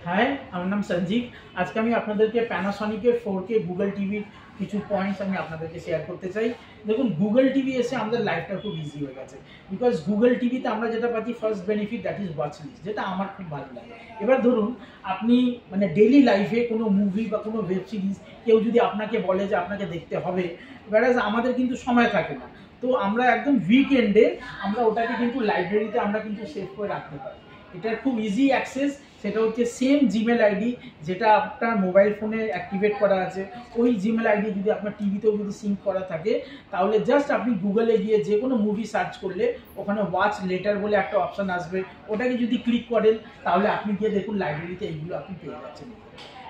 High, আমার নাম সঞ্জীব। আজকে আমি আপনাদেরকে প্যানাসনিকের 4K গুগল টিভির কিছু পয়েন্টস আমি আপনাদেরকে শেয়ার করতে চাই। দেখুন, গুগল টিভি এসে আমাদের লাইফটা খুব ইজি হয়ে গেছে। বিকজ গুগল টিভিতে আমরা যেটা পাচ্ছি, first benefit that is watch list, যেটা আমার খুব ভালো লাগে। এবার ধরুন, আপনি মানে ডেইলি লাইফে কোনো মুভি বা কোনো ওয়েব সিরিজ কেউ যদি আপনাকে বলে যে আপনাকে দেখতে হবে, ব্যারাজ আমাদের কিন্তু সময় থাকে না। তো আমরা একদম উইকেন্ডে আমরা ওটাকে কিন্তু লাইব্রেরিতে আমরা কিন্তু সেভ করে রাখতে পারি। এটার খুব ইজি অ্যাক্সেস, সেটা হচ্ছে সেম জিমেল আইডি যেটা আপনার মোবাইল ফোনে অ্যাক্টিভেট করা আছে। ওই জিমেল আইডি যদি আপনার টিভিতেও যদি সিঙ্ক করা থাকে, তাহলে জাস্ট আপনি গুগলে গিয়ে যে কোনো মুভি সার্চ করলে ওখানে ওয়াচ লেটার বলে একটা অপশান আসবে, ওটাকে যদি ক্লিক করেন তাহলে আপনি গিয়ে দেখুন লাইব্রেরিতে এইগুলো আপনি পেয়ে যাচ্ছেন।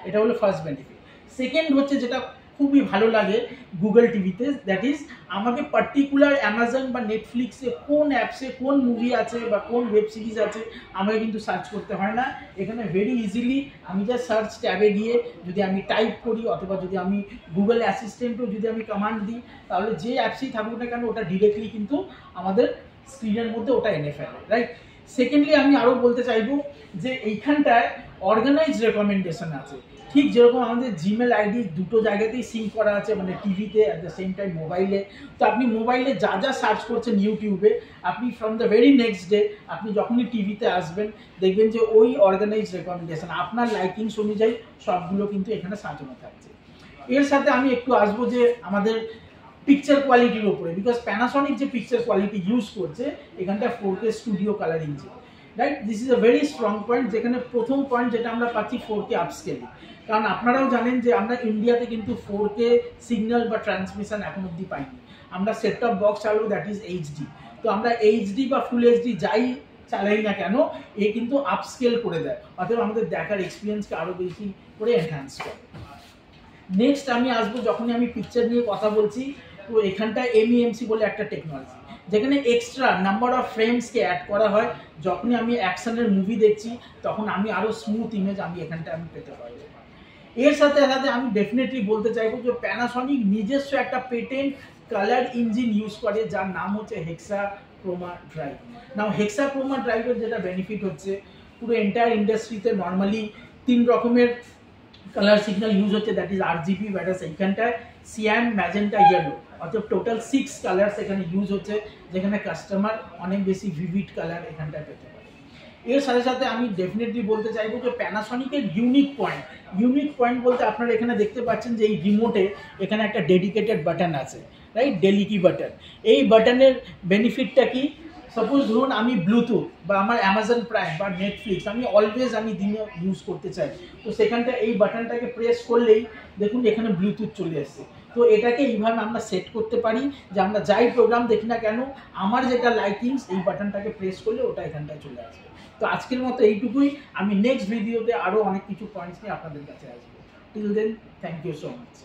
এটা হলো ফার্স্ট বেনিফিট। সেকেন্ড হচ্ছে যেটা খুবই ভালো লাগে গুগল টিভিতে, দ্যাট ইজ আমাকে পার্টিকুলার অ্যামাজন বা নেটফ্লিক্সে কোন অ্যাপসে কোন মুভি আছে বা কোন ওয়েব সিরিজ আছে আমাকে কিন্তু সার্চ করতে হয় না। এখানে ভেরি ইজিলি আমি জাস্ট সার্চ ট্যাবে গিয়ে যদি আমি টাইপ করি, অথবা যদি আমি গুগল অ্যাসিস্ট্যান্টও যদি আমি কমান্ড দিই, তাহলে যে অ্যাপসই থাকুক না কেন ওটা ডিরেক্টলি কিন্তু আমাদের স্ক্রিনের মধ্যে ওটা এনে ফেলে, রাইট। সেকেন্ডলি আমি আরও বলতে চাইবো যে এইখানটায় অর্গানাইজ রেকমেন্ডেশন আছে। ঠিক যেরকম আমাদের জিমেল আইডি দুটো জায়গাতেই সিঙ্ক করা আছে, মানে টিভিতে অ্যাট দ্য সেম টাইম মোবাইলে। তো আপনি মোবাইলে যা যা সার্চ করছেন ইউটিউবে, আপনি from the very next day আপনি যখনই টিভিতে আসবেন দেখবেন যে ওই অর্গানাইজ রেকমেন্ডেশন আপনার লাইকিংস অনুযায়ী সবগুলো কিন্তু এখানে সাজানো থাকছে। এর সাথে আমি একটু আসবো যে আমাদের পিকচার কোয়ালিটির উপরে, বিকজ প্যানাসনিক যে পিকচার কোয়ালিটি ইউজ করছে এখানটা 4K studio colour engine, right. This is a very strong point. যেখানে প্রথম পয়েন্ট যেটা আমরা পাচ্ছি 4K আপস্কেলিং, কারণ আপনারাও জানেন যে আমরা ইন্ডিয়াতে কিন্তু 4K সিগন্যাল বা ট্রান্সমিশন এখন অব্দি পাইনি। আমরা সেট টপ বক্স চালু, দ্যাট ইজ এইচডি। তো আমরা এইচডি বা ফুল এইচডি যাই চালাই না কেন, এ কিন্তু আপস্কেল করে দেয়, অতএব আমাদের দেখার এক্সপিরিয়েন্সকে আরও বেশি করে এনহ্যান্স করে। নেক্সট আমি আসবো, যখনই আমি পিকচার নিয়ে কথা বলছি, তো এখানটায় MEMC বলে একটা টেকনোলজি, যেখানে এক্সট্রা নাম্বার অফ ফ্রেমসকে অ্যাড করা হয়। যখনই আমি অ্যাকশনের মুভি দেখছি তখন আমি আরও স্মুথ ইমেজ আমি এখানটায় আমি পেতে পারবো। এর সাথে সাথে আমি ডেফিনেটলি বলতে চাইবো যে প্যানাসনিক নিজস্ব একটা পেটেন্ট কালার ইঞ্জিন ইউজ করে, যার নাম হচ্ছে হেক্সাক্রোমা ড্রাইভ। নাও হেক্সাক্রোমা ড্রাইভের যেটা বেনিফিট হচ্ছে, পুরো এন্টায়ার ইন্ডাস্ট্রিতে নর্মালি 3 রকমের কালার সিগন্যাল ইউজ হচ্ছে, দ্যাট ইজ RGB, ব্যাটাস এইখানটায় সিয়ান, ম্যাজেন্টা, ইয়েলো, অর্থাৎ টোটাল 6 কালার্স এখানে ইউজ হচ্ছে, যেখানে কাস্টমার অনেক বেশি ভিভিড কালার এখানটায় পেতে পারে। এর সাথে সাথে আমি ডেফিনেটলি বলতে চাইবো যে প্যানাসনিকের ইউনিক পয়েন্ট বলতে আপনারা এখানে দেখতে পাচ্ছেন যে এই রিমোটে এখানে একটা ডেডিকেটেড বাটন আছে, রাইট, ডেলিকি বাটন। এই বাটনের বেনিফিটটা কি? সাপোজ ধরুন আমি ব্লুটুথ বা আমার অ্যামাজন প্রাইম বা নেটফ্লিক্স আমি অলওয়েজ আমি দিনে ইউজ করতে চাই, তো সেখানটা এই বাটনটাকে প্রেস করলেই দেখুন এখানে ব্লুটুথ চলে আসছে। তো এটাকে এইভাবে আমরা সেট করতে পারি যে আমরা যাই প্রোগ্রাম দেখি না কেন, আমার যেটা লাইকিংস এই বাটনটাকে প্রেস করলে ওটা এখানটায় চলে আসবে। তো আজকের মতো এইটুকুই। আমি নেক্সট ভিডিওতে আরও অনেক কিছু পয়েন্টস নিয়ে আপনাদের কাছে আসবো। Till then, thank you so much.